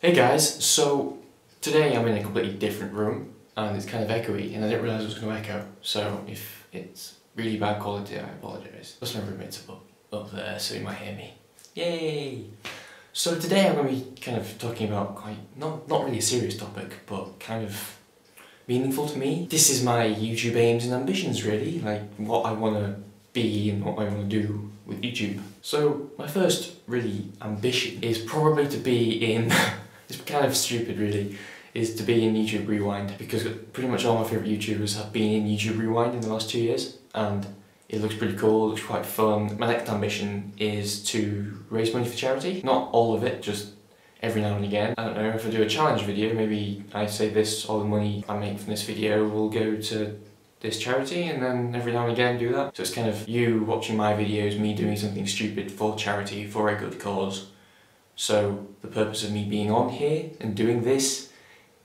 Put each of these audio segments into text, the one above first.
Hey guys, so today I'm in a completely different room and it's kind of echoey and I didn't realise it was going to echo, so if it's really bad quality I apologise. Plus my roommate's up there so he might hear me. Yay! So today I'm going to be kind of talking about quite, not really a serious topic, but kind of meaningful to me. This is my YouTube aims and ambitions really, like what I want to be and what I want to do with YouTube. So my first really ambition is probably to be in it's kind of stupid really, is to be in YouTube Rewind, because pretty much all my favourite YouTubers have been in YouTube Rewind in the last 2 years and it looks pretty cool, it looks quite fun. My next ambition is to raise money for charity. Not all of it, just every now and again. I don't know, if I do a challenge video, maybe I say this, all the money I make from this video will go to this charity, and then every now and again do that. So it's kind of you watching my videos, me doing something stupid for charity, for a good cause. So the purpose of me being on here and doing this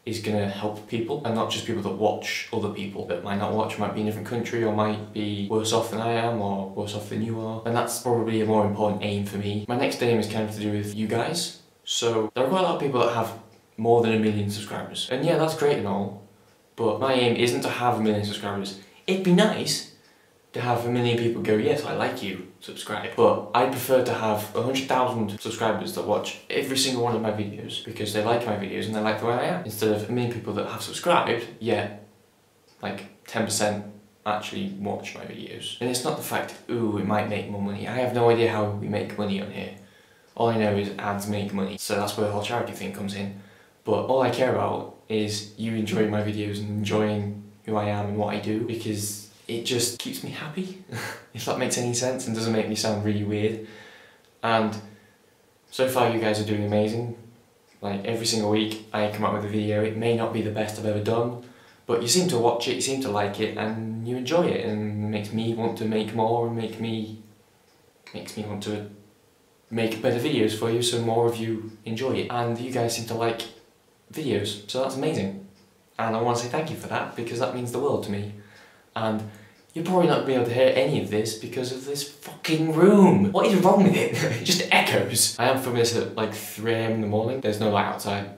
is going to help people, and not just people that watch other people that might not watch, might be in a different country or might be worse off than I am or worse off than you are. And that's probably a more important aim for me. My next aim is kind of to do with you guys. So there are quite a lot of people that have more than 1 million subscribers. And yeah, that's great and all, but my aim isn't to have 1 million subscribers. It'd be nice to have 1 million people go, yes, I like you, subscribe. But I prefer to have 100,000 subscribers that watch every single one of my videos because they like my videos and they like the way I am. Instead of 1 million people that have subscribed, yet like 10% actually watch my videos. And it's not the fact, ooh, it might make more money. I have no idea how we make money on here. All I know is ads make money, so that's where the whole charity thing comes in. But all I care about is you enjoying my videos and enjoying who I am and what I do, because it just keeps me happy, if that makes any sense and doesn't make me sound really weird. And so far you guys are doing amazing. Like every single week I come up with a video. It may not be the best I've ever done, but you seem to watch it, you seem to like it, and you enjoy it, and it makes me want to make more and makes me want to make better videos for you so more of you enjoy it. And you guys seem to like videos, so that's amazing. And I want to say thank you for that, because that means the world to me. And you're probably not going to be able to hear any of this because of this fucking room. What is wrong with it? It just echoes. I am filming this at like 3 AM in the morning. There's no light outside,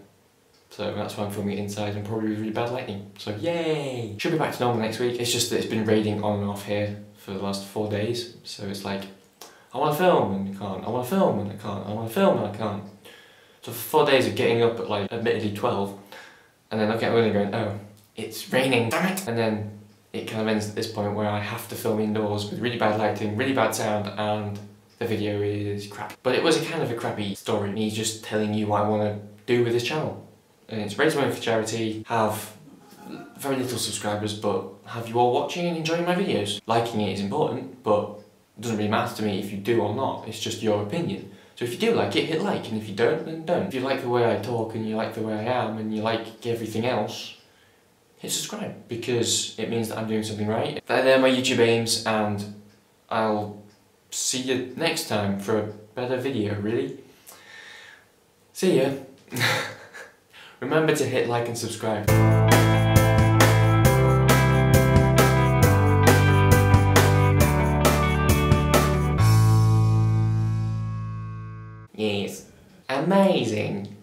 so that's why I'm filming it inside and probably with really bad lighting. So yay! Should be back to normal next week. It's just that it's been raining on and off here for the last 4 days. So it's like, I want to film and I can't. I want to film and I can't. I want to film and I can't. So for 4 days of getting up at like admittedly 12 and then looking at the window going, oh, it's raining, damn it! And then it kind of ends at this point where I have to film indoors with really bad lighting, really bad sound, and the video is crap. But it was a kind of a crappy story, me just telling you what I want to do with this channel. And it's raise money for charity, have very little subscribers, but have you all watching and enjoying my videos. Liking it is important, but it doesn't really matter to me if you do or not, it's just your opinion. So if you do like it, hit like, and if you don't, then don't. If you like the way I talk, and you like the way I am, and you like everything else, hit subscribe, because it means that I'm doing something right. They're my YouTube aims, and I'll see you next time for a better video, really. See ya. Remember to hit like and subscribe. Yes. Amazing.